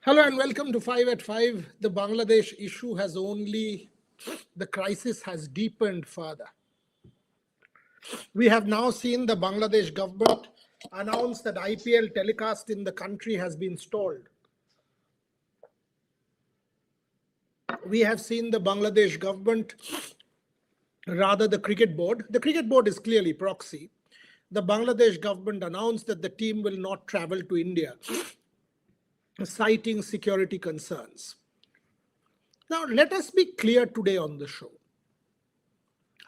Hello and welcome to 5 at 5. The Bangladesh issue the crisis has deepened further. We have now seen the Bangladesh government announce that IPL telecast in the country has been stalled. We have seen the Bangladesh government, rather the cricket board is clearly proxy. The Bangladesh government announced that the team will not travel to India, citing security concerns. Now, let us be clear today on the show.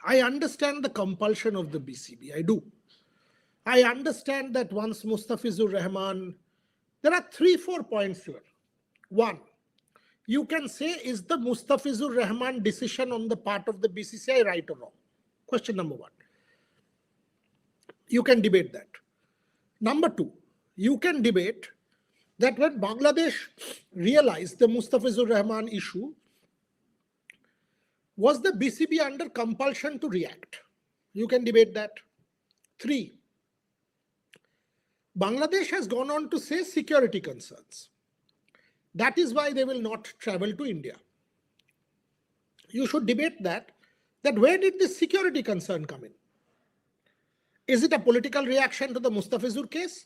I understand the compulsion of the BCB. I do. I understand that once Mustafizur Rahman, there are 3-4 points here. One, you can say, is the Mustafizur Rahman decision on the part of the BCCI right or wrong? Question number one. You can debate that. Number two, you can debate that when Bangladesh realized the Mustafizur Rahman issue, was the BCB under compulsion to react? You can debate that. Three, Bangladesh has gone on to say security concerns. That is why they will not travel to India. You should debate that where did this security concern come in? Is it a political reaction to the Mustafizur case?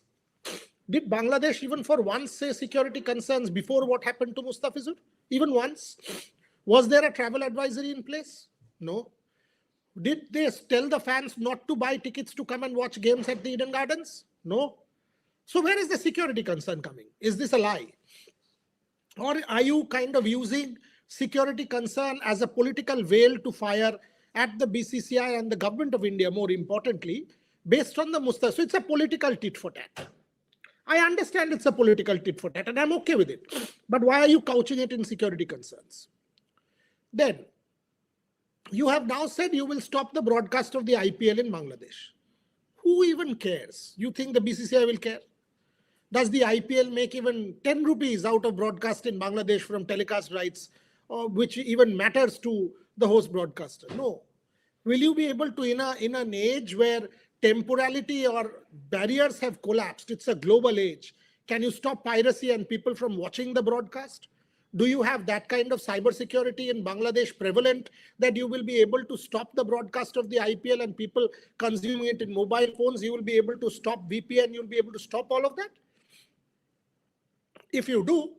Did Bangladesh even for once say security concerns before what happened to Mustafizur? Even once? Was there a travel advisory in place? No. Did they tell the fans not to buy tickets to come and watch games at the Eden Gardens? No. So where is the security concern coming? Is this a lie? Or are you kind of using security concern as a political veil to fire at the BCCI and the government of India, more importantly, based on the Mustafizur? So it's a political tit for tat. I understand it's a political tit for tat and I'm okay with it. But why are you couching it in security concerns? Then, you have now said you will stop the broadcast of the IPL in Bangladesh. Who even cares? You think the BCCI will care? Does the IPL make even 10 rupees out of broadcast in Bangladesh from telecast rights, which even matters to the host broadcaster? No. Will you be able to, in an age where temporality or barriers have collapsed, it's a global age, can you stop piracy and people from watching the broadcast? Do you have that kind of cybersecurity in Bangladesh prevalent that you will be able to stop the broadcast of the IPL and people consuming it in mobile phones? You will be able to stop VPN, you'll be able to stop all of that? If you do,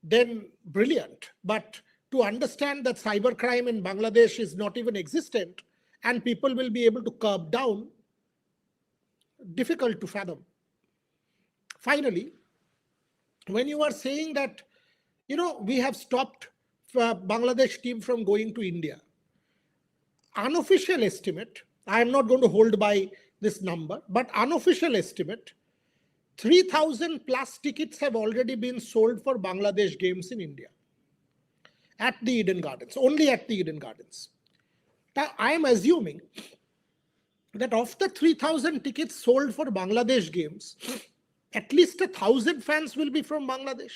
then brilliant. But to understand that cybercrime in Bangladesh is not even existent and people will be able to curb down, difficult to fathom. Finally, when you are saying that, we have stopped Bangladesh team from going to India, unofficial estimate, I am not going to hold by this number, but unofficial estimate, 3,000 plus tickets have already been sold for Bangladesh games in India at the Eden Gardens, only at the Eden Gardens. Now, I am assuming that of the 3,000 tickets sold for Bangladesh games, at least 1,000 fans will be from Bangladesh.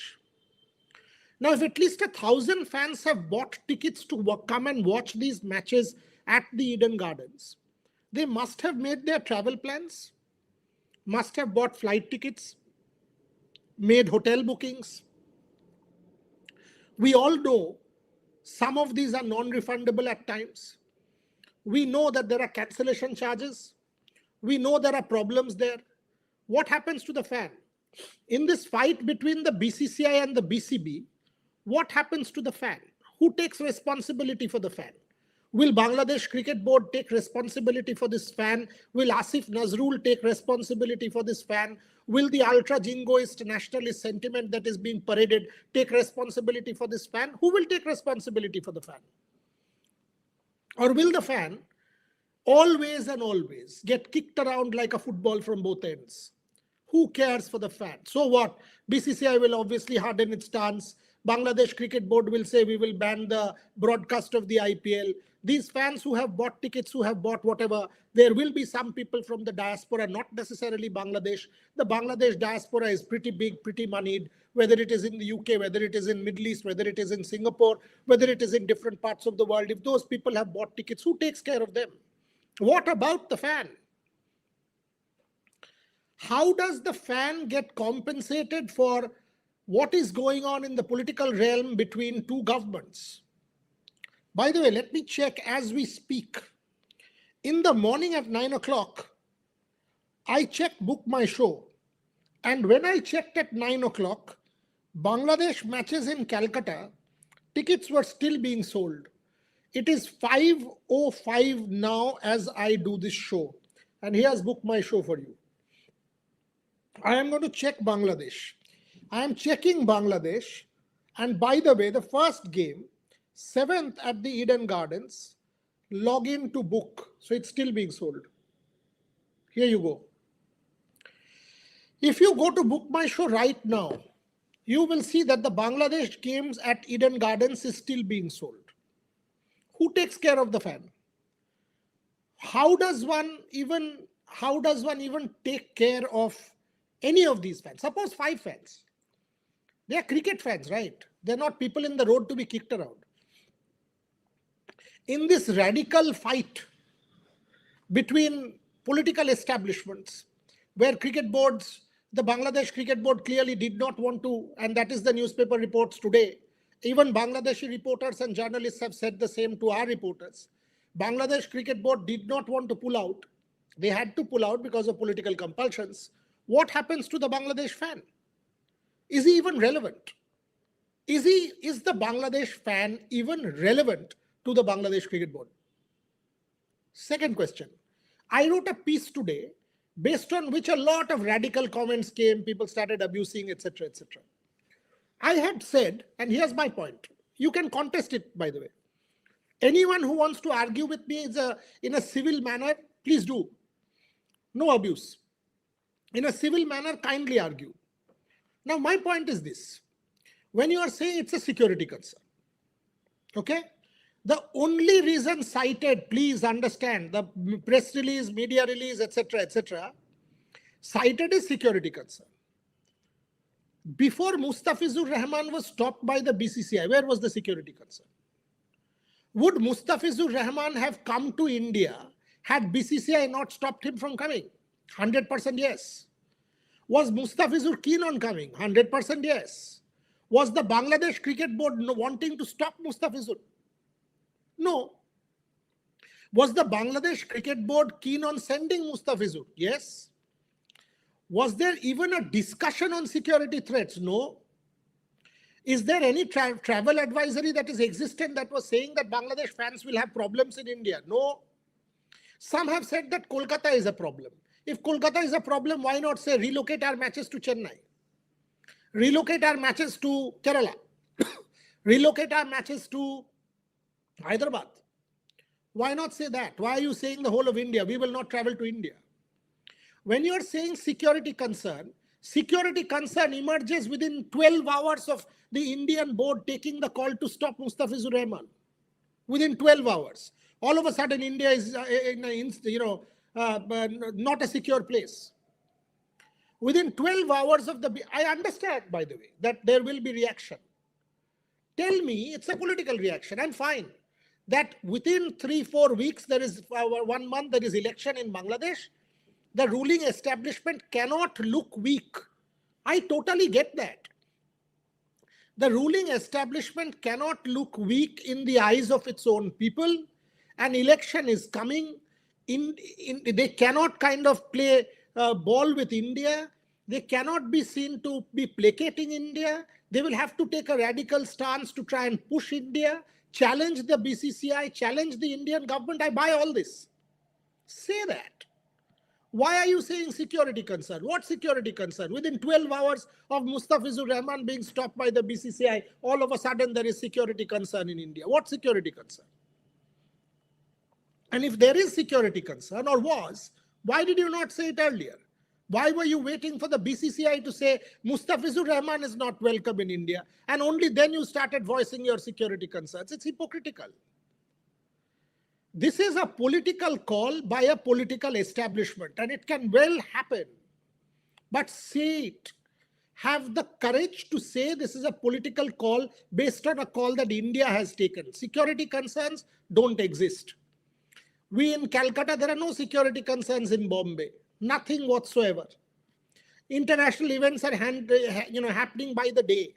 Now, if at least 1,000 fans have bought tickets to come and watch these matches at the Eden Gardens, they must have made their travel plans, must have bought flight tickets, made hotel bookings. We all know some of these are non-refundable at times. We know that there are cancellation charges. We know there are problems there. What happens to the fan? In this fight between the BCCI and the BCB, what happens to the fan? Who takes responsibility for the fan? Will Bangladesh Cricket Board take responsibility for this fan? Will Asif Nazrul take responsibility for this fan? Will the ultra-jingoist nationalist sentiment that is being paraded take responsibility for this fan? Who will take responsibility for the fan? Or will the fan always and always get kicked around like a football from both ends? Who cares for the fan? So what? BCCI will obviously harden its stance. Bangladesh Cricket Board will say we will ban the broadcast of the IPL. These fans who have bought tickets, who have bought whatever, there will be some people from the diaspora, not necessarily Bangladesh. The Bangladesh diaspora is pretty big, pretty moneyed, whether it is in the UK, whether it is in Middle East, whether it is in Singapore, whether it is in different parts of the world. If those people have bought tickets, who takes care of them? What about the fan? How does the fan get compensated for what is going on in the political realm between two governments. By the way, let me check as we speak. In the morning at 9 o'clock, I checked Book My Show. And when I checked at 9 o'clock, Bangladesh matches in Calcutta, tickets were still being sold. It is 5:05 now as I do this show. And here's Book My Show for you. I am going to check Bangladesh. I am checking Bangladesh. And by the way, the first game, 7th at the Eden Gardens, log in to book. So it's still being sold. Here you go. If you go to Book My Show right now, you will see that the Bangladesh games at Eden Gardens is still being sold. Who takes care of the fan? How does one even take care of any of these fans? Suppose 5 fans. They are cricket fans, right? They're not people in the road to be kicked around. In this radical fight between political establishments, where cricket boards, the Bangladesh Cricket Board clearly did not want to, and that is the newspaper reports today. Even Bangladeshi reporters and journalists have said the same to our reporters. Bangladesh Cricket Board did not want to pull out. They had to pull out because of political compulsions. What happens to the Bangladesh fan? Is he even relevant? Is the Bangladesh fan even relevant to the Bangladesh Cricket Board? Second question. I wrote a piece today based on which a lot of radical comments came, people started abusing, etc., etc. I had said, and here's my point. You can contest it, by the way. Anyone who wants to argue with me in a civil manner, please do. No abuse. In a civil manner, kindly argue. Now, my point is this. When you are saying it's a security concern, okay? The only reason cited, please understand, the press release, media release, etc., cited is security concern. Before Mustafizur Rahman was stopped by the BCCI, where was the security concern? Would Mustafizur Rahman have come to India had BCCI not stopped him from coming? 100% yes. Was Mustafizur keen on coming? 100% yes. Was the Bangladesh Cricket Board wanting to stop Mustafizur? No. Was the Bangladesh Cricket Board keen on sending Mustafizur? Yes. Was there even a discussion on security threats? No. Is there any travel advisory that is existent that was saying that Bangladesh fans will have problems in India? No. Some have said that Kolkata is a problem. If Kolkata is a problem, why not say relocate our matches to Chennai? Relocate our matches to Kerala. Relocate our matches to Hyderabad. Why not say that? Why are you saying the whole of India? We will not travel to India. When you are saying security concern emerges within 12 hours of the Indian board taking the call to stop Mustafizur Rahman. Within 12 hours. All of a sudden, India is not a secure place. Within 12 hours of I understand, by the way, that there will be reaction. Tell me it's a political reaction. I'm fine. That within 3-4 weeks, there is 1 month, there is election in Bangladesh. The ruling establishment cannot look weak. I totally get that. The ruling establishment cannot look weak in the eyes of its own people. An election is coming. They cannot kind of play ball with India. They cannot be seen to be placating India. They will have to take a radical stance to try and push India, challenge the BCCI, challenge the Indian government. I buy all this. Say that. Why are you saying security concern? What security concern? Within 12 hours of Mustafizur Rahman being stopped by the BCCI, all of a sudden there is security concern in India. What security concern? And if there is security concern or was, why did you not say it earlier? Why were you waiting for the BCCI to say Mustafizur Rahman is not welcome in India and only then you started voicing your security concerns? It's hypocritical. This is a political call by a political establishment and it can well happen. But say it. Have the courage to say this is a political call based on a call that India has taken. Security concerns don't exist. We in Calcutta, there are no security concerns in Bombay. Nothing whatsoever. International events are happening by the day.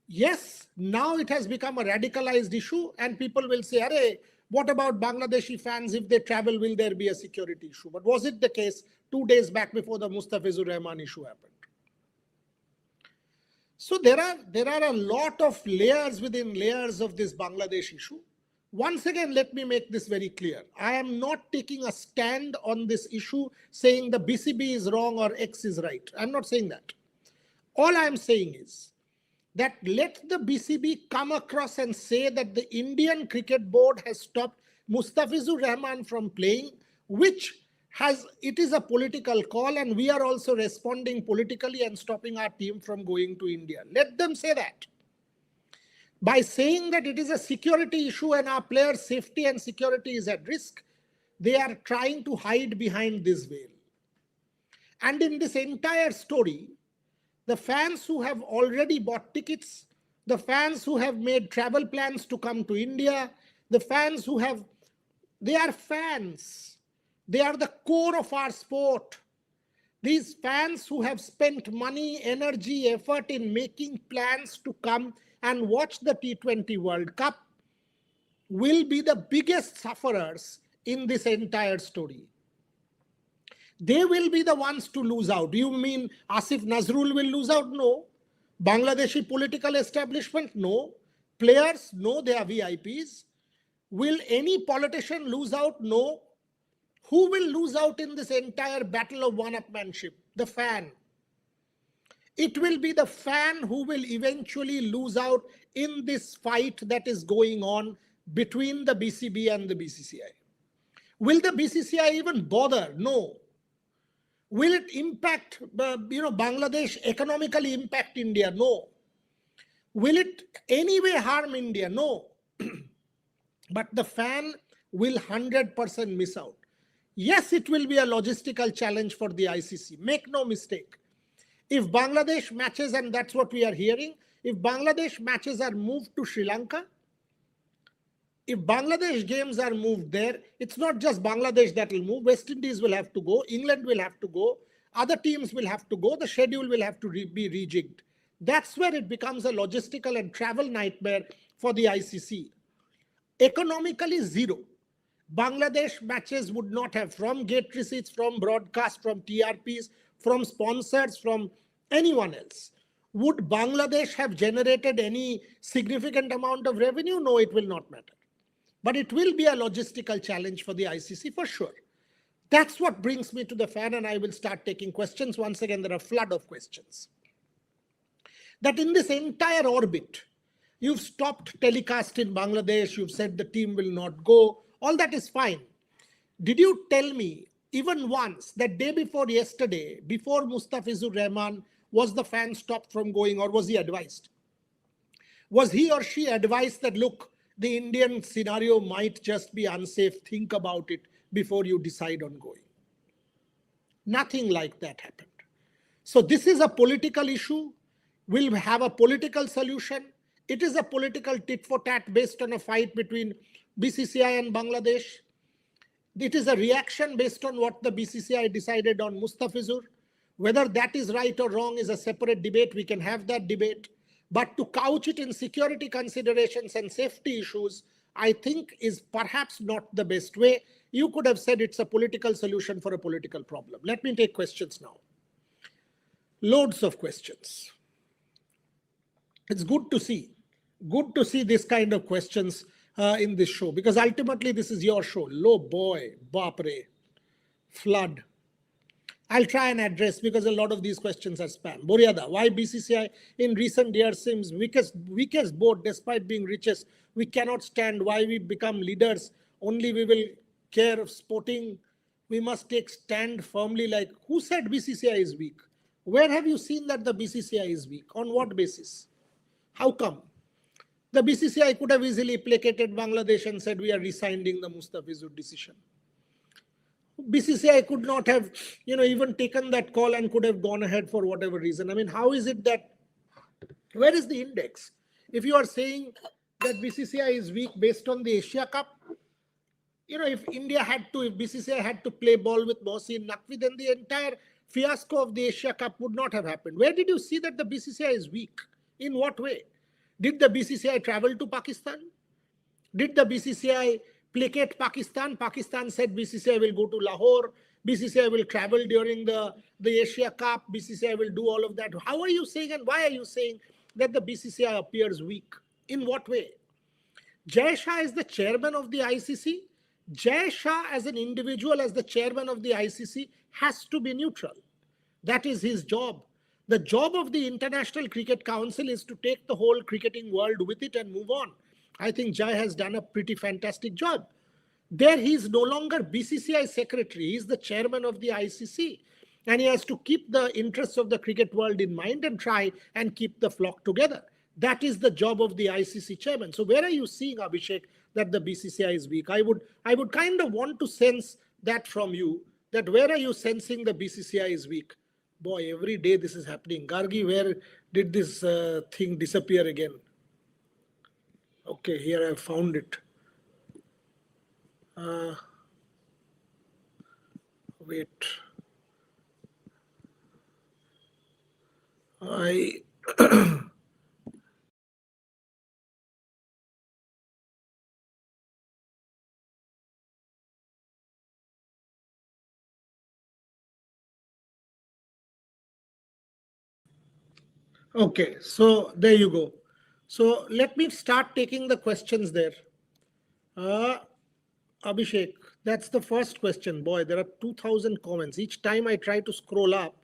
Yes, now it has become a radicalized issue, and people will say, "Arey, what about Bangladeshi fans? If they travel, will there be a security issue?" But was it the case 2 days back before the Mustafizur Rahman issue happened? So there are a lot of layers within layers of this Bangladesh issue. Once again, let me make this very clear. I am not taking a stand on this issue saying the BCB is wrong or X is right. I'm not saying that. All I'm saying is that let the BCB come across and say that the Indian Cricket Board has stopped Mustafizur Rahman from playing, which it is a political call, and we are also responding politically and stopping our team from going to India. Let them say that. By saying that it is a security issue and our players' safety and security is at risk, they are trying to hide behind this veil. And in this entire story, the fans who have already bought tickets, the fans who have made travel plans to come to India, the fans they are fans. They are the core of our sport. These fans who have spent money, energy, effort in making plans to come and watch the T20 World Cup will be the biggest sufferers in this entire story. They will be the ones to lose out. You mean Asif Nazrul will lose out? No. Bangladeshi political establishment? No. Players? No, they are VIPs. Will any politician lose out? No. Who will lose out in this entire battle of one-upmanship? The fan. It will be the fan who will eventually lose out in this fight that is going on between the BCB and the BCCI. Will the BCCI even bother? No. Will it impact, Bangladesh, economically impact India? No. Will it anyway harm India? No. But the fan will 100% miss out. Yes, it will be a logistical challenge for the ICC. Make no mistake. If Bangladesh matches, and that's what we are hearing, if Bangladesh matches are moved to Sri Lanka, if Bangladesh games are moved there, it's not just Bangladesh that will move. West Indies will have to go. England will have to go. Other teams will have to go. The schedule will have to be rejigged. That's where it becomes a logistical and travel nightmare for the ICC. Economically, zero. Bangladesh matches would not have, from gate receipts, from broadcast, from TRPs, from sponsors, from anyone else. Would Bangladesh have generated any significant amount of revenue? No, it will not matter. But it will be a logistical challenge for the ICC for sure. That's what brings me to the fan, and I will start taking questions. Once again, there are a flood of questions. That in this entire orbit, you've stopped telecast in Bangladesh, you've said the team will not go. All that is fine. Did you tell me even once that day before yesterday, before Mustafizur Rahman, was the fan stopped from going, or was he advised? Was he or she advised that, look, the Indian scenario might just be unsafe, think about it before you decide on going? Nothing like that happened. So this is a political issue. We'll have a political solution. It is a political tit for tat based on a fight between BCCI and Bangladesh. It is a reaction based on what the BCCI decided on Mustafizur. Whether that is right or wrong is a separate debate. We can have that debate. But to couch it in security considerations and safety issues, I think is perhaps not the best way. You could have said it's a political solution for a political problem. Let me take questions now. Loads of questions. It's good to see this kind of questions in this show, because ultimately this is your show. Lo boy, bapre, flood. I'll try and address, because a lot of these questions are spam. Boryada, why BCCI in recent years seems weakest board despite being richest? We cannot stand. Why we become leaders? Only we will care of sporting. We must take stand firmly. Like, who said BCCI is weak? Where have you seen that the BCCI is weak? On what basis? How come? The BCCI could have easily placated Bangladesh and said we are resigning the Mustafizur decision. BCCI could not have, even taken that call and could have gone ahead for whatever reason. I mean, how is it that, where is the index? If you are saying that BCCI is weak based on the Asia Cup, if BCCI had to play ball with Mohsin Naqvi, then the entire fiasco of the Asia Cup would not have happened. Where did you see that the BCCI is weak? In what way? Did the BCCI travel to Pakistan? Did the BCCI placate Pakistan? Pakistan said BCCI will go to Lahore. BCCI will travel during the Asia Cup. BCCI will do all of that. How are you saying and why are you saying that the BCCI appears weak? In what way? Jai Shah is the chairman of the ICC. Jai Shah as an individual, as the chairman of the ICC, has to be neutral. That is his job. The job of the International Cricket Council is to take the whole cricketing world with it and move on. I think Jai has done a pretty fantastic job. There he is no longer BCCI secretary. He is the chairman of the ICC. And he has to keep the interests of the cricket world in mind and try and keep the flock together. That is the job of the ICC chairman. So where are you seeing, Abhishek, that the BCCI is weak? I would kind of want to sense that from you, that where are you sensing the BCCI is weak? Boy, every day this is happening. Gargi, where did this thing disappear again? Okay, here I found it. Wait. Okay, so there you go. So let me start taking the questions there. Abhishek, that's the first question. Boy, there are 2,000 comments. Each time I try to scroll up,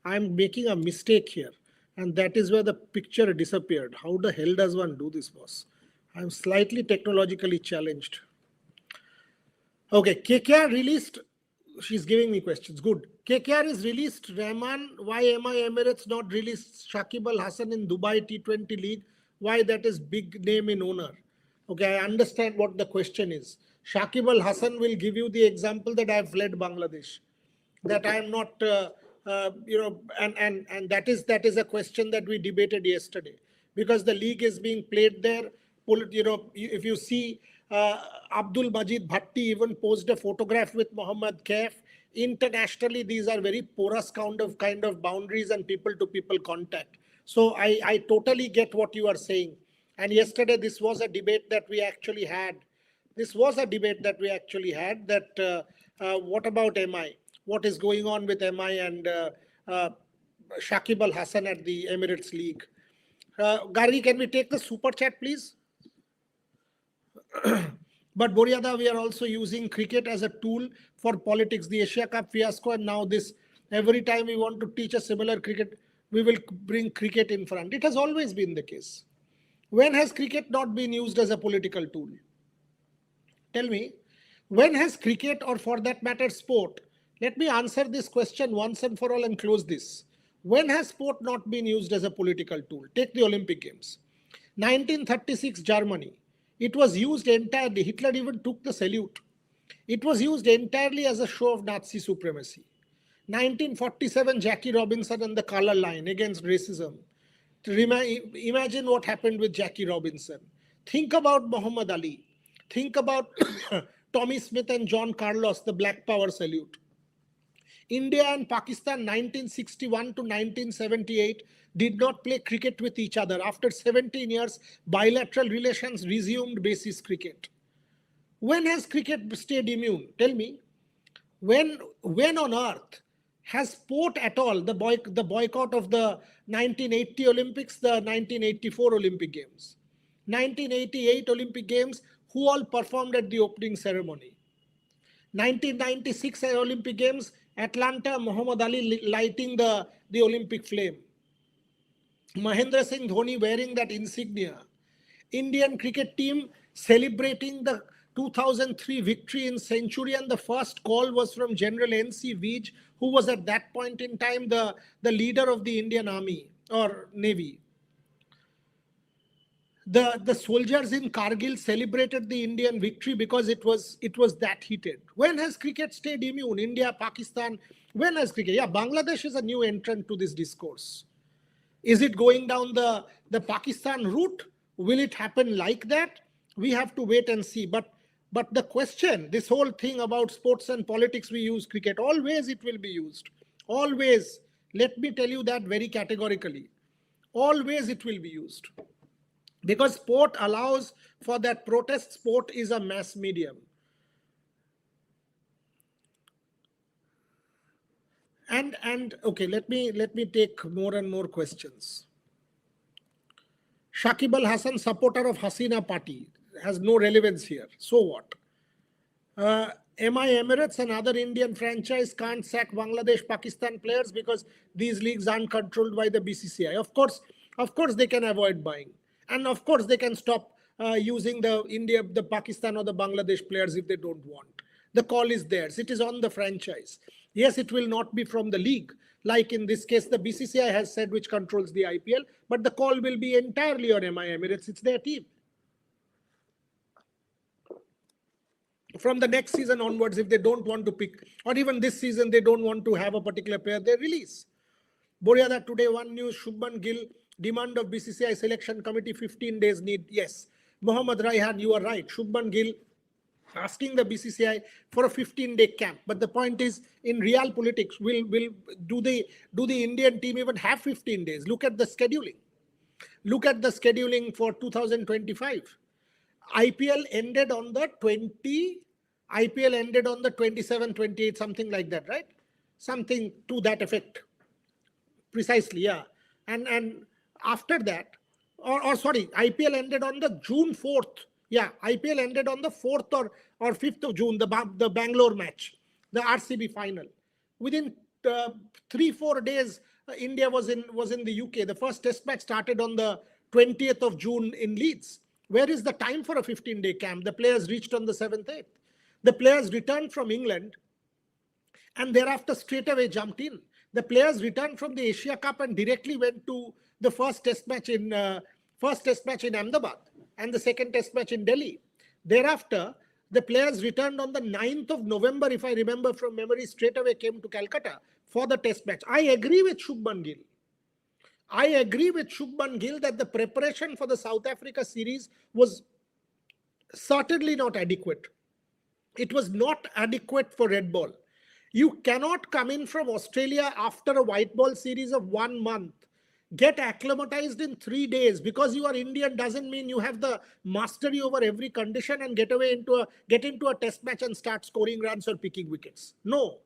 I'm making a mistake here. And that is where the picture disappeared. How the hell does one do this, boss? I'm slightly technologically challenged. Okay, KKR released, she's giving me questions. Good. KKR is released Rahman. Why MI Emirates not released Shakib Al Hasan in Dubai T20 League? Why that is big name in owner? Okay, I understand what the question is. Shakib Al Hasan will give you the example that I have fled Bangladesh, that I am not, and that is a question that we debated yesterday, because the league is being played there. If you see, Abdul Majid Bhatti even posed a photograph with Mohammad Kaif. Internationally, these are very porous kind of boundaries and people-to-people contact. So I totally get what you are saying. And yesterday, this was a debate that we actually had. That what about MI? What is going on with MI and Shakib Al Hasan at the Emirates League? Gary, can we take the super chat, please? But Boryada, we are also using cricket as a tool for politics. The Asia Cup fiasco and now this. Every time we want to teach a similar cricket, we will bring cricket in front. It has always been the case. When has cricket not been used as a political tool? Tell me, when has cricket, or for that matter sport, let me answer this question once and for all and close this. When has sport not been used as a political tool? Take the Olympic Games. 1936 Germany. It was used entirely. Hitler even took the salute. It was used entirely as a show of Nazi supremacy. 1947 Jackie Robinson and the color line against racism. Imagine what happened with Jackie Robinson. Think about Muhammad Ali. Think about Tommy Smith and John Carlos, the Black Power salute. India and Pakistan 1961 to 1978 did not play cricket with each other. After 17 years, bilateral relations resumed basis cricket. When has cricket stayed immune? Tell me. When on earth has sport at all, the boycott of the 1980 Olympics, the 1984 Olympic Games, 1988 Olympic Games, who all performed at the opening ceremony? 1996 Olympic Games, Atlanta, Muhammad Ali lighting the Olympic flame. Mahendra Singh Dhoni wearing that insignia. Indian cricket team celebrating the 2003 victory in Centurion. The first call was from General N.C. Veej, who was at that point in time the leader of the Indian Army or Navy. The soldiers in Kargil celebrated the Indian victory because it was that heated. When has cricket stayed immune? India, Pakistan, when has cricket? Yeah, Bangladesh is a new entrant to this discourse. Is it going down the Pakistan route? Will it happen like that? We have to wait and see. But the question, this whole thing about sports and politics, we use cricket. Always it will be used. Always. Let me tell you that very categorically. Always it will be used. Because sport allows for that protest. Sport is a mass medium. And okay, let me take more and more questions. Shakib Al Hassan, supporter of Hasina Party, has no relevance here. So what? MI Emirates and other Indian franchise can't sack Bangladesh, Pakistan players because these leagues aren't controlled by the BCCI. Of course, they can avoid buying, and of course they can stop using the Pakistan or the Bangladesh players if they don't want. The call is theirs. It is on the franchise. Yes, it will not be from the league. Like in this case, the BCCI has said, which controls the IPL, but the call will be entirely on MI Emirates. It's their team. From the next season onwards, if they don't want to pick, or even this season, they don't want to have a particular player, they release. Boryada today, one news, Shubman Gill, demand of BCCI selection committee, 15 days need. Yes. Mohammad Raihan, you are right. Shubman Gill asking the BCCI for a 15-day camp. But the point is, in real politics, do the Indian team even have 15 days? Look at the scheduling. Look at the scheduling for 2025. IPL ended on the 27, 28, something like that, right? Something to that effect. Precisely, yeah. And after that, or sorry, IPL ended on the June 4th. Yeah, IPL ended on the 4th or 5th of June, the Bangalore match, the RCB final. Within 3-4 days, India was in the UK. The first test match started on the 20th of June in Leeds. Where is the time for a 15-day camp? The players reached on the 7th, 8th. The players returned from England and thereafter straight away jumped in. The players returned from the Asia Cup and directly went to the first test match in Ahmedabad and the second test match in Delhi. Thereafter, the players returned on the 9th of November, if I remember from memory, straight away came to Calcutta for the test match. I agree with Shubman Gill. That the preparation for the South Africa series was certainly not adequate. It was not adequate for red ball. You cannot come in from Australia after a white ball series of 1 month, get acclimatized in 3 days. Because you are Indian doesn't mean you have the mastery over every condition and get into a test match and start scoring runs or picking wickets. No.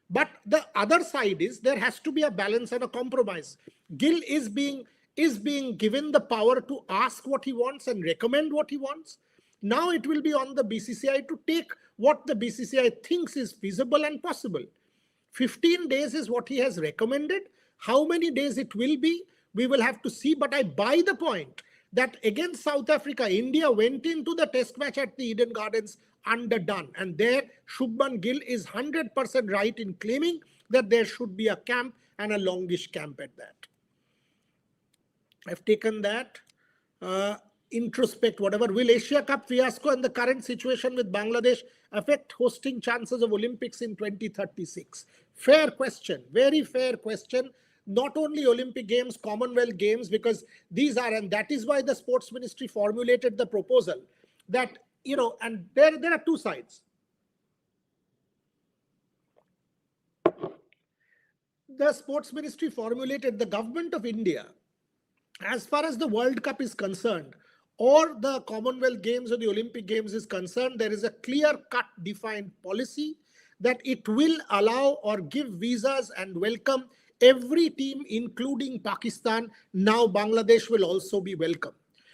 But the other side is there has to be a balance and a compromise. Gill is being given the power to ask what he wants and recommend what he wants. Now it will be on the BCCI to take what the BCCI thinks is feasible and possible. 15 days is what he has recommended. How many days it will be, we will have to see. But I buy the point that against South Africa, India went into the test match at the Eden Gardens underdone. And there, Shubman Gill is 100% right in claiming that there should be a camp and a longish camp at that. I've taken that. Introspect, whatever. Will Asia Cup fiasco and the current situation with Bangladesh affect hosting chances of Olympics in 2036? Fair question. Very fair question. Not only Olympic Games, Commonwealth Games, because these are, and that is why the Sports Ministry formulated the proposal that, and there are two sides. The Sports Ministry formulated, the government of India, as far as the World Cup is concerned, or the Commonwealth Games or the Olympic Games is concerned, there is a clear-cut defined policy that it will allow or give visas and welcome every team, including Pakistan. Now Bangladesh will also be welcome.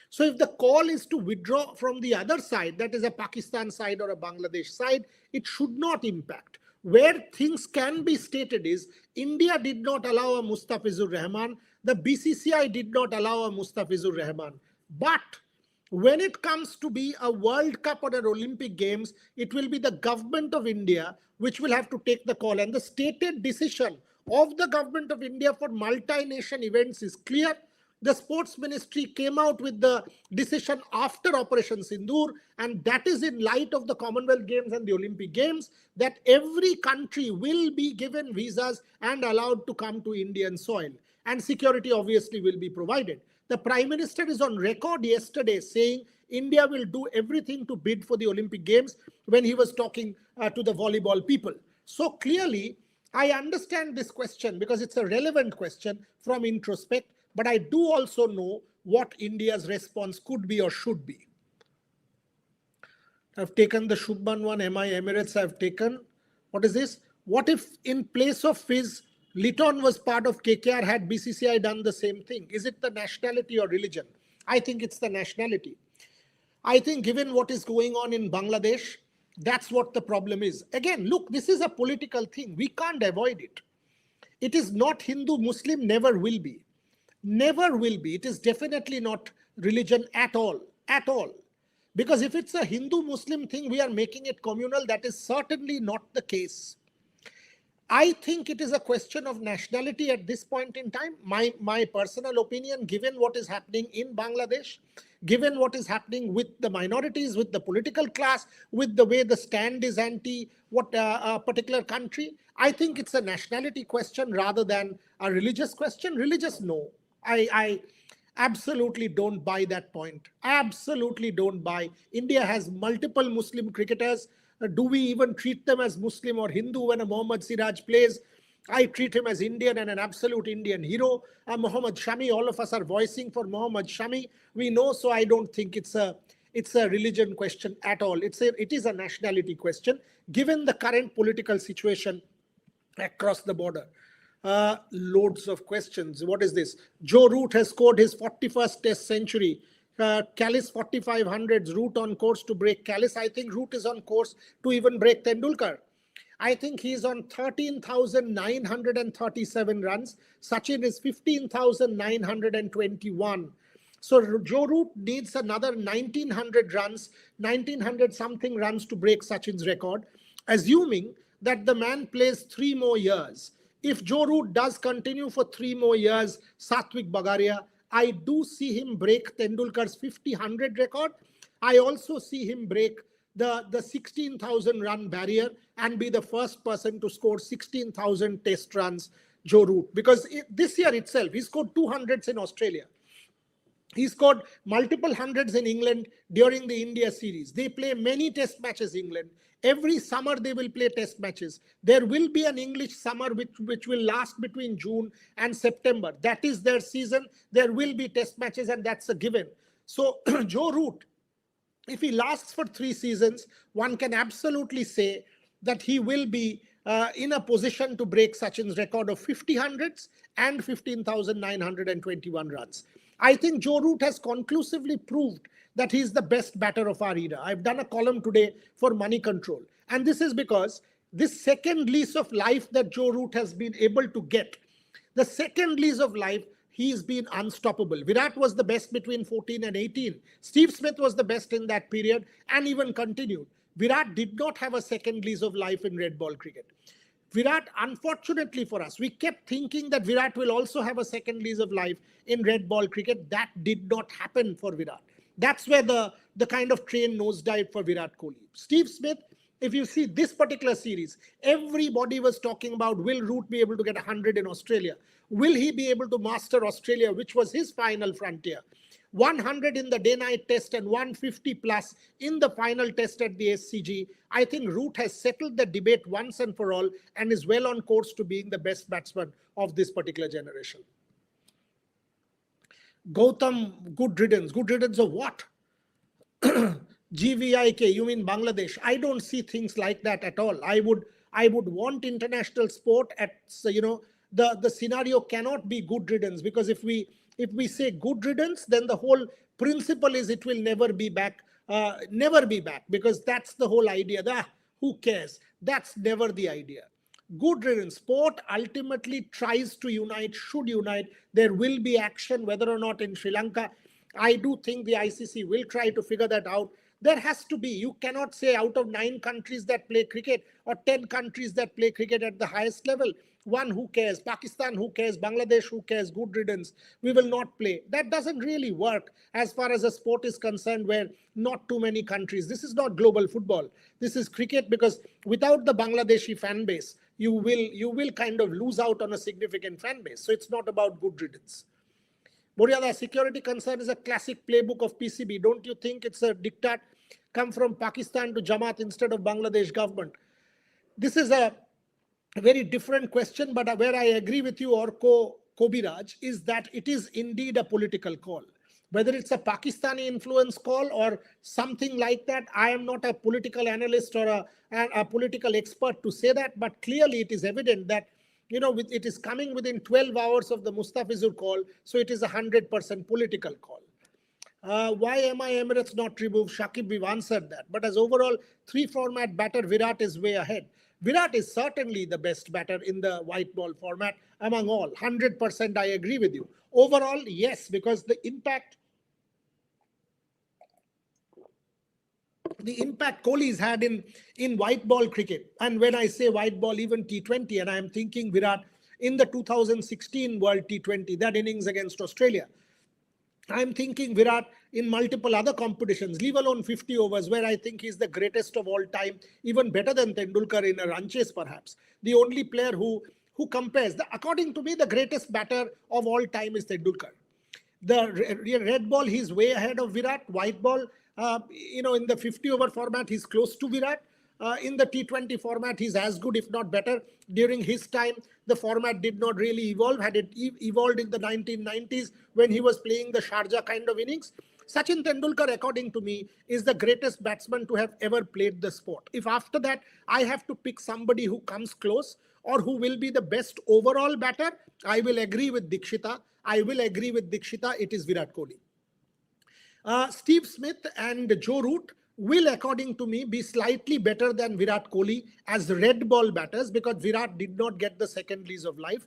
So if the call is to withdraw from the other side, that is a Pakistan side or a Bangladesh side, it should not impact. Where things can be stated is, India did not allow a Mustafizur Rahman, the BCCI did not allow a Mustafizur Rahman. But when it comes to be a World Cup or an Olympic Games, it will be the government of India which will have to take the call. And the stated decision of the government of India for multi-nation events is clear. The Sports Ministry came out with the decision after Operation Sindoor, and that is in light of the Commonwealth Games and the Olympic Games, that every country will be given visas and allowed to come to Indian soil. And security obviously will be provided. The Prime Minister is on record yesterday saying India will do everything to bid for the Olympic Games when he was talking to the volleyball people. So clearly, I understand this question because it's a relevant question from introspect, but I do also know what India's response could be or should be. I've taken the Shubman one, MI Emirates I've taken. What is this? What if in place of Fizz, Liton was part of KKR, had BCCI done the same thing? Is it the nationality or religion? I think it's the nationality. I think given what is going on in Bangladesh, that's what the problem is. Again, look, this is a political thing. We can't avoid it. It is not Hindu, Muslim, never will be. Never will be. It is definitely not religion at all. At all. Because if it's a Hindu-Muslim thing, we are making it communal. That is certainly not the case. I think it is a question of nationality at this point in time. My personal opinion, given what is happening in Bangladesh, given what is happening with the minorities, with the political class, with the way the stand is anti what a particular country, I think it's a nationality question rather than a religious question. Religious, no. I absolutely don't buy that point. Absolutely don't buy. India has multiple Muslim cricketers. Do we even treat them as Muslim or Hindu when a Mohammad Siraj plays? I treat him as Indian and an absolute Indian hero. Mohammad Shami, all of us are voicing for Mohammad Shami. We know, so I don't think it's a religion question at all. It is a nationality question, given the current political situation across the border. Loads of questions. What is this? Joe Root has scored his 41st Test century. Callis 4500s, Root on course to break Callis. I think Root is on course to even break Tendulkar. I think he's on 13,937 runs. Sachin is 15,921. So Joe Root needs another 1,900 runs, 1,900 something runs to break Sachin's record, assuming that the man plays 3 more years. If Joe Root does continue for 3 more years, Satvik Bagaria, I do see him break Tendulkar's 50-100 record. I also see him break the 16,000 run barrier and be the first person to score 16,000 test runs, Joe Root. Because this year itself, he scored 200s in Australia. He scored multiple hundreds in England during the India series. They play many test matches, England. Every summer they will play test matches. There will be an English summer which will last between June and September. That is their season. There will be test matches and that's a given. So Joe Root, if he lasts for 3 seasons, one can absolutely say that he will be in a position to break Sachin's record of 50 hundreds and 15,921 runs. I think Joe Root has conclusively proved that he's the best batter of our era. I've done a column today for Money Control. And this is because this second lease of life that Joe Root has been able to get, the second lease of life, he's been unstoppable. Virat was the best between 14 and 18. Steve Smith was the best in that period and even continued. Virat did not have a second lease of life in red ball cricket. Virat, unfortunately for us, we kept thinking that Virat will also have a second lease of life in red ball cricket. That did not happen for Virat. That's where the kind of train nosedived for Virat Kohli. Steve Smith, if you see this particular series, everybody was talking about, will Root be able to get 100 in Australia? Will he be able to master Australia, which was his final frontier? 100 in the day-night test and 150 plus in the final test at the SCG. I think Root has settled the debate once and for all and is well on course to being the best batsman of this particular generation. Gautam, good riddance. Good riddance of what? GVIK, you mean Bangladesh? I don't see things like that at all. I would want international sport at, the scenario cannot be good riddance, because if we say good riddance, then the whole principle is it will never be back, because that's the whole idea. Who cares? That's never the idea. Good riddance. Sport ultimately tries to unite, should unite. There will be action, whether or not in Sri Lanka. I do think the ICC will try to figure that out. There has to be. You cannot say out of 9 countries that play cricket or 10 countries that play cricket at the highest level, one, who cares? Pakistan, who cares? Bangladesh, who cares? Good riddance. We will not play. That doesn't really work as far as a sport is concerned, where not too many countries. This is not global football. This is cricket, because without the Bangladeshi fan base, you will kind of lose out on a significant fan base. So it's not about good riddance. Boryada, security concern is a classic playbook of PCB. Don't you think it's a diktat? Come from Pakistan to Jamaat instead of Bangladesh government. This is a a very different question, but where I agree with you, or Kobiraj, is that it is indeed a political call. Whether it's a Pakistani influence call or something like that, I am not a political analyst or a political expert to say that, but clearly it is evident that it is coming within 12 hours of the Mustafizur call, so it is a 100% political call. Why MI Emirates not removed? Shakib, we've answered that. But as overall three format batter, Virat is way ahead. Virat is certainly the best batter in the white ball format among all. 100% I agree with you. Overall, yes, because the impact Kohli's had in white ball cricket. And when I say white ball, even T20, and I am thinking Virat in the 2016 World T20, that innings against Australia. I'm thinking Virat in multiple other competitions, leave alone 50 overs, where I think he's the greatest of all time, even better than Tendulkar in a run chase, perhaps. The only player who compares. According to me, the greatest batter of all time is Tendulkar. The red ball, he's way ahead of Virat. White ball, in the 50-over format, he's close to Virat. In the T20 format, he's as good, if not better. During his time, the format did not really evolve. Had it evolved in the 1990s when he was playing the Sharjah kind of innings, Sachin Tendulkar, according to me, is the greatest batsman to have ever played the sport. If after that, I have to pick somebody who comes close or who will be the best overall batter, I will agree with Dikshita. It is Virat Kohli. Steve Smith and Joe Root will, according to me, be slightly better than Virat Kohli as red ball batters, because Virat did not get the second lease of life.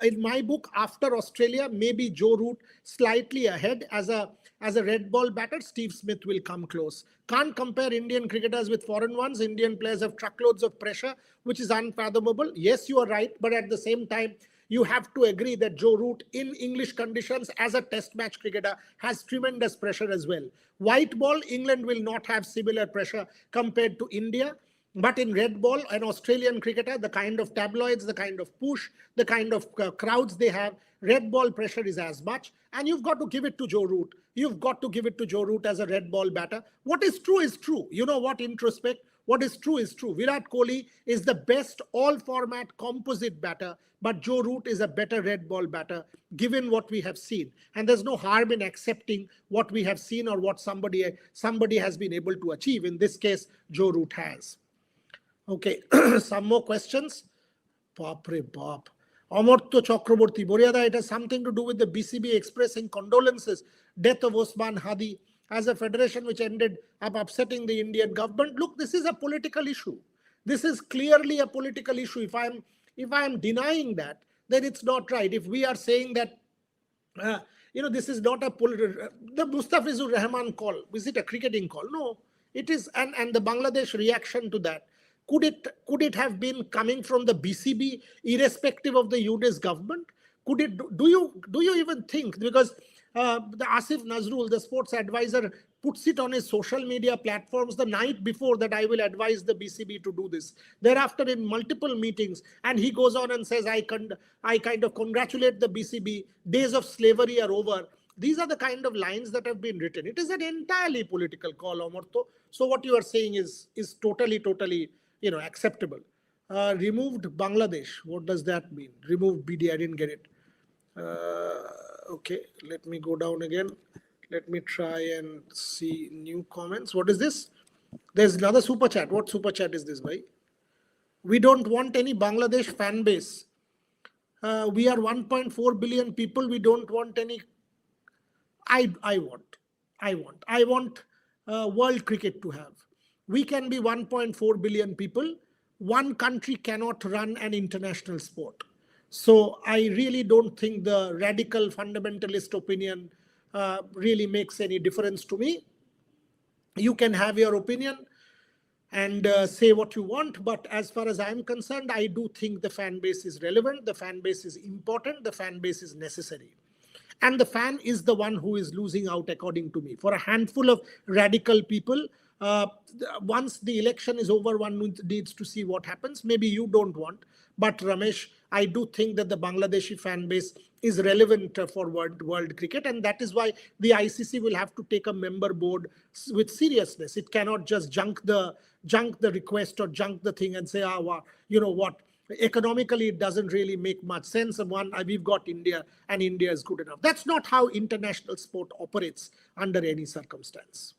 In my book, after Australia, maybe Joe Root slightly ahead as a red ball batter. Steve Smith will come close. Can't compare Indian cricketers with foreign ones. Indian players have truckloads of pressure, which is unfathomable. Yes, you are right, but at the same time, you have to agree that Joe Root in English conditions as a test match cricketer has tremendous pressure as well. White ball, England will not have similar pressure compared to India. But in red ball, an Australian cricketer, the kind of tabloids, the kind of push, the kind of crowds they have, red ball pressure is as much. And you've got to give it to Joe Root. You've got to give it to Joe Root as a red ball batter. What is true is true. You know what, introspect? What is true is true. Virat Kohli is the best all-format composite batter, but Joe Root is a better red ball batter, given what we have seen. And there's no harm in accepting what we have seen or what somebody has been able to achieve. In this case, Joe Root has. Okay, some more questions. Bapre Bap. Amartya Chakraborty, Boryada, it has something to do with the BCB expressing condolences, death of Osman Hadi, as a federation which ended up upsetting the Indian government. Look, this is a political issue. This is clearly a political issue. If I'm denying that, then it's not right. If we are saying that, this is not a the Mustafizur Rahman call, is it a cricketing call? No, it is, and the Bangladesh reaction to that. Could it have been coming from the BCB, irrespective of the UNES government? Could it? Do you even think? Because the Asif Nazrul, the sports advisor, puts it on his social media platforms the night before that I will advise the BCB to do this. Thereafter, in multiple meetings, and he goes on and says, I kind of congratulate the BCB. Days of slavery are over. These are the kind of lines that have been written. It is an entirely political call, Amartya. So what you are saying is totally acceptable. Removed Bangladesh. What does that mean? Removed BD. I didn't get it. Okay, let me go down again. Let me try and see new comments. What is this? There's another super chat. What super chat is this, bhai? We don't want any Bangladesh fan base. We are 1.4 billion people. We don't want any. I want world cricket to have. We can be 1.4 billion people. One country cannot run an international sport. So I really don't think the radical fundamentalist opinion really makes any difference to me. You can have your opinion and say what you want, but as far as I'm concerned, I do think the fan base is relevant, the fan base is important, the fan base is necessary. And the fan is the one who is losing out, according to me. For a handful of radical people, once the election is over, one needs to see what happens. Maybe you don't want, but Ramesh, I do think that the Bangladeshi fan base is relevant for world cricket, and that is why the ICC will have to take a member board with seriousness. It cannot just junk the request or junk the thing and say, you know what, Economically, it doesn't really make much sense. We've got India, and India is good enough. That's not how international sport operates under any circumstance.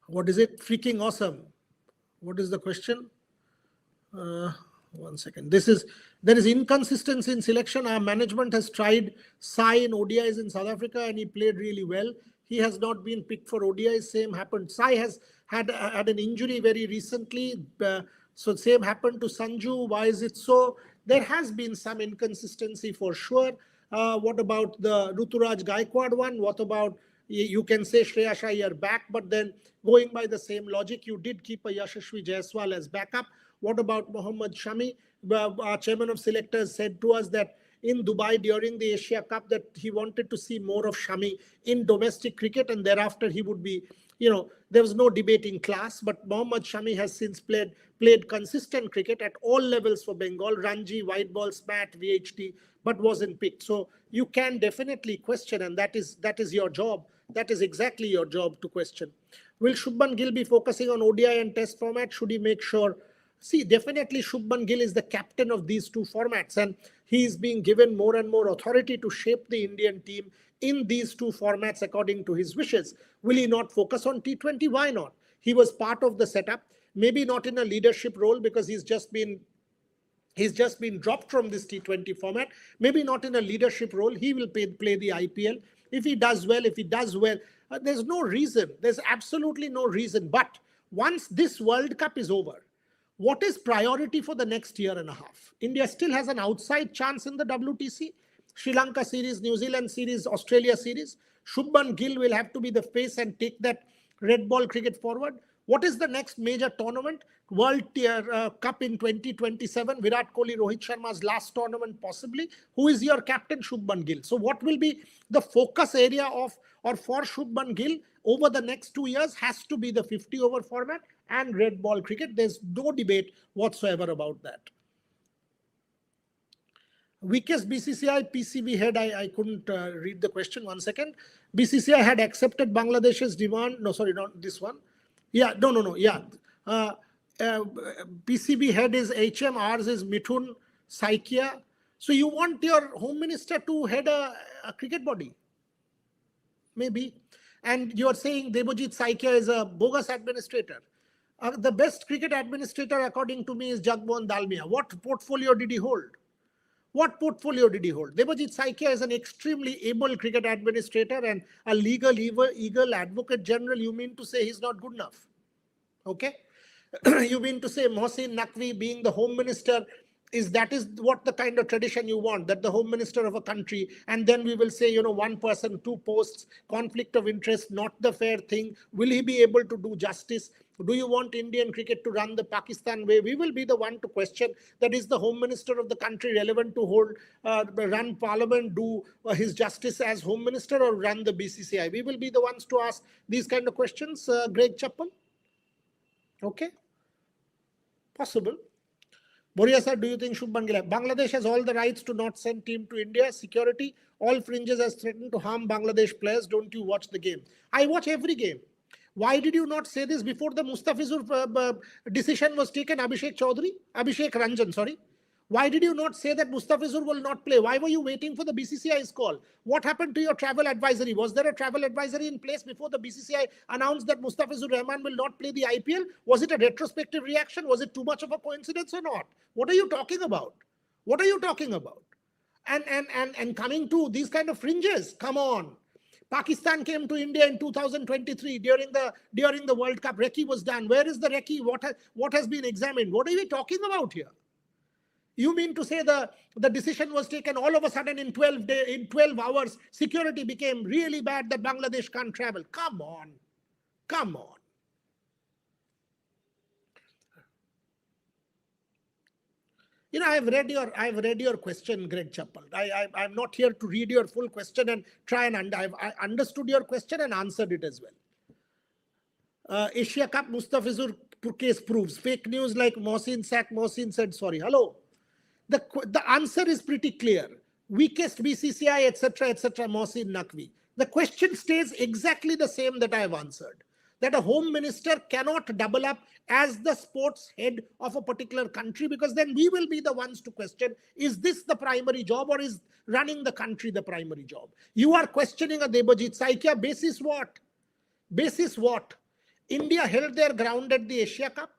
What is it? Freaking awesome. What is the question? One second. There is inconsistency in selection. Our management has tried Sai in ODIs in South Africa, and he played really well. He has not been picked for ODIs. Same happened. Sai has had an injury very recently. So same happened to Sanju. Why is it so? There has been some inconsistency for sure. What about the Ruturaj Gaikwad one? What about, you can say Shreya Iyer back, but then going by the same logic, you did keep a Yashasvi Jaiswal as backup. What about Mohammad Shami? Our chairman of selectors said to us that in Dubai during the Asia Cup that he wanted to see more of Shami in domestic cricket, and thereafter he would be, there was no debate in class, but Mohammad Shami has since played consistent cricket at all levels for Bengal, Ranji, white ball, SMAT, VHT, but wasn't picked. So you can definitely question, and that is your job. That is exactly your job to question. Will Shubman Gill be focusing on ODI and test format? Should he make sure? See, definitely Shubman Gill is the captain of these two formats, and he is being given more and more authority to shape the Indian team in these two formats according to his wishes. Will he not focus on T20? Why not? He was part of the setup, maybe not in a leadership role because he's just been dropped from this T20 format. Maybe not in a leadership role. He will play the IPL. If he does well, there's no reason. There's absolutely no reason. But once this World Cup is over, what is priority for the next year and a half? India still has an outside chance in the WTC, Sri Lanka series, New Zealand series, Australia series. Shubman Gill will have to be the face and take that red ball cricket forward. What is the next major tournament? World Cup in 2027. Virat Kohli, Rohit Sharma's last tournament possibly. Who is your captain? Shubman Gill. So what will be the focus area for Shubman Gill over the next 2 years? Has to be the 50-over format and red ball cricket. There's no debate whatsoever about that. Weakest BCCI PCB head, I couldn't read the question. 1 second. BCCI had accepted Bangladesh's demand. No, sorry, not this one. Yeah, no. Yeah. PCB head is HM, ours is Mithun Saikia. So you want your home minister to head a cricket body? Maybe. And you're saying Debojit Saikia is a bogus administrator. The best cricket administrator, according to me, is Jagmohan Dalmia. What portfolio did he hold? What portfolio did he hold? Debojit Saikia is an extremely able cricket administrator and a legal eagle advocate general. You mean to say he's not good enough? Okay. You mean to say Mohsin Naqvi being the home minister, that is what the kind of tradition you want, that the home minister of a country, and then we will say, one person, two posts, conflict of interest, not the fair thing. Will he be able to do justice? Do you want Indian cricket to run the Pakistan way? We will be the one to question that is the home minister of the country relevant to run parliament, do his justice as home minister, or run the BCCI? We will be the ones to ask these kind of questions, Greg Chappell. Okay. Possible. Boria sir, do you think Shubman Gill? Bangladesh has all the rights to not send team to India. Security, all fringes has threatened to harm Bangladesh players. Don't you watch the game? I watch every game. Why did you not say this before the Mustafizur decision was taken, Abhishek Ranjan, sorry? Why did you not say that Mustafizur will not play? Why were you waiting for the BCCI's call? What happened to your travel advisory? Was there a travel advisory in place before the BCCI announced that Mustafizur Rahman will not play the IPL? Was it a retrospective reaction? Was it too much of a coincidence or not? What are you talking about? What are you talking about? And coming to these kind of fringes, come on. Pakistan came to India in 2023 during the World Cup. Recce was done. Where is the recce? What has been examined? What are we talking about here? You mean to say the decision was taken all of a sudden in 12 hours, security became really bad that Bangladesh can't travel? Come on. Come on. I've read your question, Greg Chappell. I'm not here to read your full question and try and I understood your question and answered it as well. Asia Cup Mustafizur case proves fake news like Mohsin said sorry. Hello. The answer is pretty clear. Weakest BCCI, etc., Mohsin Naqvi. The question stays exactly the same that I have answered. that a home minister cannot double up as the sports head of a particular country, because then we will be the ones to question, is this the primary job or is running the country the primary job? You are questioning a Debajit Saikia basis what? Basis what? India held their ground at the Asia Cup.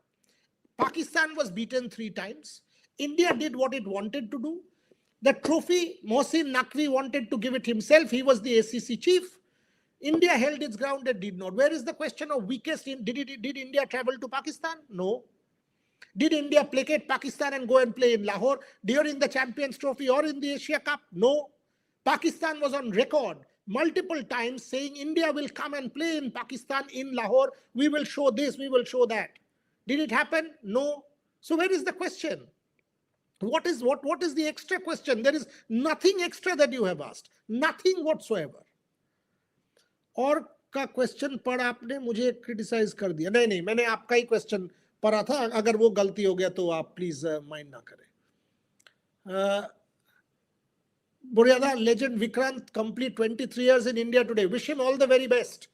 Pakistan was beaten 3 times. India did what it wanted to do. The trophy, Mohsin Naqvi wanted to give it himself. He was the ACC chief. India held its ground and did not. Where is the question of weakest? Did India travel to Pakistan? No. Did India placate Pakistan and go and play in Lahore during the Champions Trophy or in the Asia Cup? No. Pakistan was on record multiple times saying India will come and play in Pakistan in Lahore. We will show this, we will show that. Did it happen? No. So where is the question? What is the extra question? There is nothing extra that you have asked. Nothing whatsoever. और का question पढ़ आपने मुझे criticise कर दिया. नहीं, मैंने आपका ही क्वेश्चन पढ़ा था. अगर वो गलती हो गया तो आप प्लीज माइंड ना करें. Buryada legend Vikrant complete 23 years in India today. Wish him all the very best.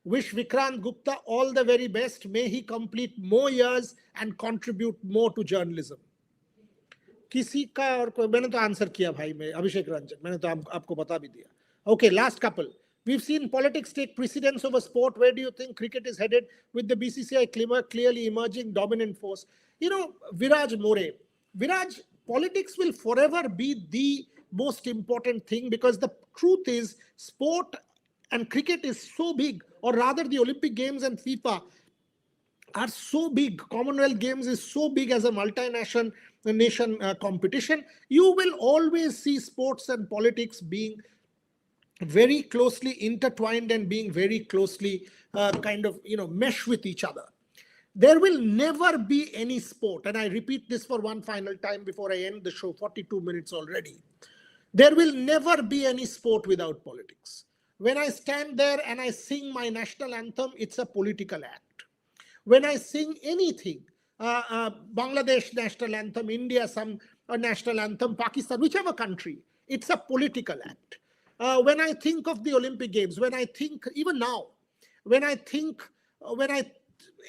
Wish Vikrant Gupta all the very best. May he complete more years and contribute more to journalism. किसी का और कोई, मैंने तो answer किया भाई. मैं अभिषेक रंजन, मैंने तो आपको बता भी दिया. Okay, last couple. We've seen politics take precedence over sport. Where do you think cricket is headed with the BCCI clearly emerging dominant force? You know, Viraj More. Viraj, politics will forever be the most important thing, because the truth is sport and cricket is so big, or rather the Olympic Games and FIFA are so big. Commonwealth Games is so big as a multinational nation competition. You will always see sports and politics being very closely intertwined and being very closely mesh with each other. There will never be any sport, and I repeat this for one final time before I end the show, 42 minutes already. There will never be any sport without politics. When I stand there and I sing my national anthem, it's a political act. When I sing anything, Bangladesh national anthem, India some national anthem, Pakistan, whichever country, it's a political act. When I think of the Olympic Games, when I think even now,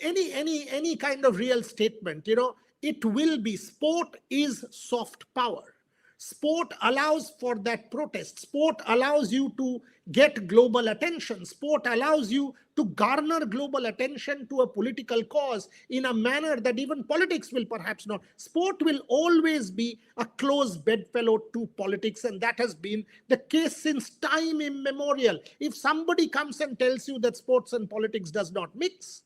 any kind of real statement, it will be sport is soft power. Sport allows for that protest. Sport allows you to get global attention. Sport allows you to garner global attention to a political cause in a manner that even politics will perhaps not. Sport will always be a close bedfellow to politics, and that has been the case since time immemorial. If somebody comes and tells you that sports and politics does not mix,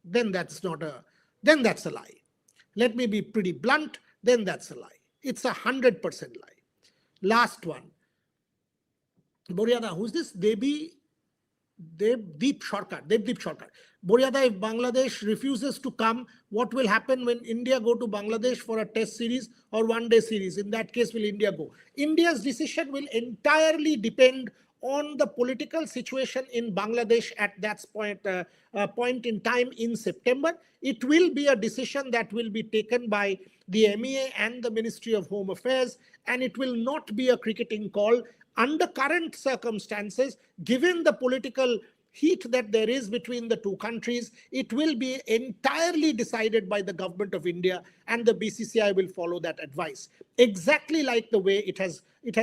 then that's a lie. Let me be pretty blunt, then that's a lie. It's 100% lie. Last one. Buryada, who's this? Devdeep Sarkar. Buryada, if Bangladesh refuses to come, what will happen when India go to Bangladesh for a test series or one-day series? In that case, will India go? India's decision will entirely depend on the political situation in Bangladesh at that point in time in September. It will be a decision that will be taken by the MEA and the Ministry of Home Affairs, and it will not be a cricketing call. Under current circumstances, given the political heat that there is between the two countries, it will be entirely decided by the government of India, and the BCCI will follow that advice. Exactly like the way it has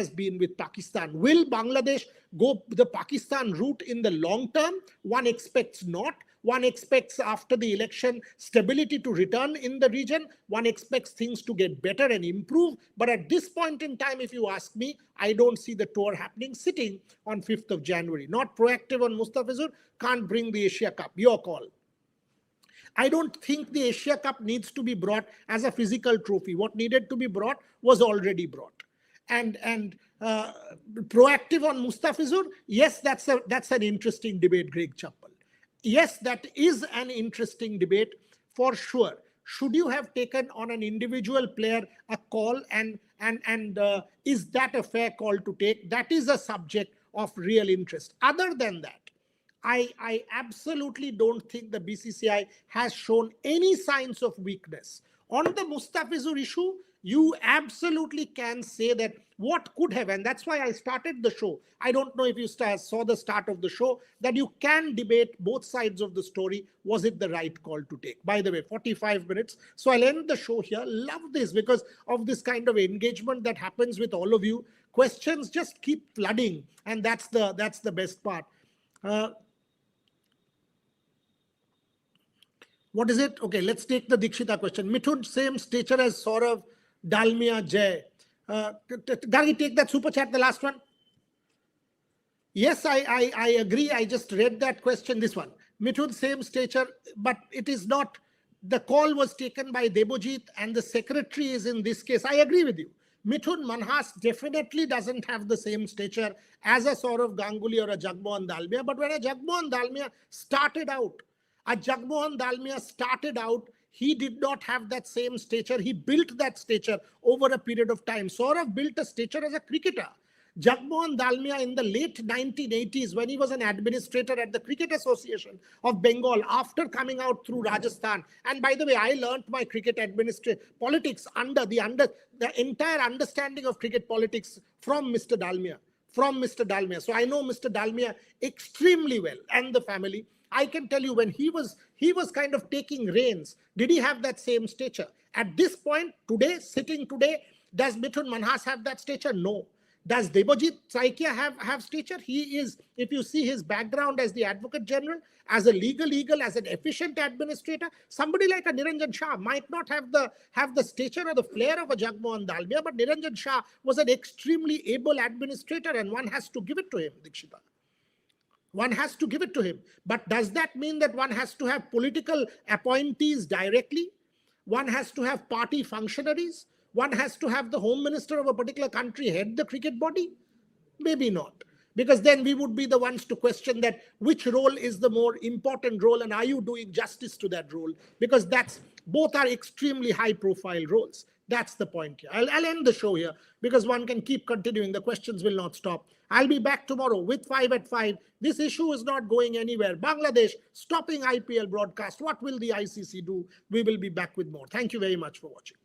been with Pakistan. Will Bangladesh go the Pakistan route in the long term? One expects not. One expects after the election stability to return in the region. One expects things to get better and improve. But at this point in time, if you ask me, I don't see the tour happening sitting on 5th of January. Not proactive on Mustafizur, can't bring the Asia Cup. Your call. I don't think the Asia Cup needs to be brought as a physical trophy. What needed to be brought was already brought. And proactive on Mustafizur, yes, that's an interesting debate, Greg Chappell. Yes, that is an interesting debate for sure. Should you have taken on an individual player a call, and is that a fair call to take? That is a subject of real interest. Other than that, I absolutely don't think the BCCI has shown any signs of weakness. On the Mustafizur issue, you absolutely can say that what could have, and that's why I started the show. I don't know if you saw the start of the show, that you can debate both sides of the story. Was it the right call to take? By the way, 45 minutes. So I'll end the show here. Love this because of this kind of engagement that happens with all of you. Questions just keep flooding, and that's the best part. What is it? Okay, let's take the Dikshita question. Mithun, same stature as Saurav, Dalmia, Jay. Gargi, take that super chat, the last one. Yes, I agree. I just read that question, this one. Mithun, same stature, but it is not. The call was taken by Debojit and the secretary is in this case. I agree with you. Mithun Manhas definitely doesn't have the same stature as a Saurav Ganguly or a Jagmohan Dalmia. But when a Jagmohan Dalmia started out, he did not have that same stature. He built that stature over a period of time. Saurav built a stature as a cricketer. Jagmohan Dalmia in the late 1980s, when he was an administrator at the Cricket Association of Bengal after coming out through Rajasthan. And by the way, I learnt my cricket politics under the entire understanding of cricket politics from Mr. Dalmia. So I know Mr. Dalmia extremely well and the family. I can tell you when he was kind of taking reins, did he have that same stature? At this point, sitting today, does Mithun Manhas have that stature? No. Does Debojit Saikia have stature? He is, if you see his background as the Advocate General, as a legal eagle, as an efficient administrator, somebody like a Niranjan Shah might not have the stature or the flair of a Jagmohan Dalmia, but Niranjan Shah was an extremely able administrator, and one has to give it to him, Dikshita. One has to give it to him. But does that mean that one has to have political appointees directly? One has to have party functionaries? One has to have the home minister of a particular country head the cricket body? Maybe not. Because then we would be the ones to question that which role is the more important role and are you doing justice to that role? Because both are extremely high profile roles. That's the point here. I'll end the show here because one can keep continuing. The questions will not stop. I'll be back tomorrow with 5 at 5. This issue is not going anywhere. Bangladesh stopping IPL broadcast. What will the ICC do? We will be back with more. Thank you very much for watching.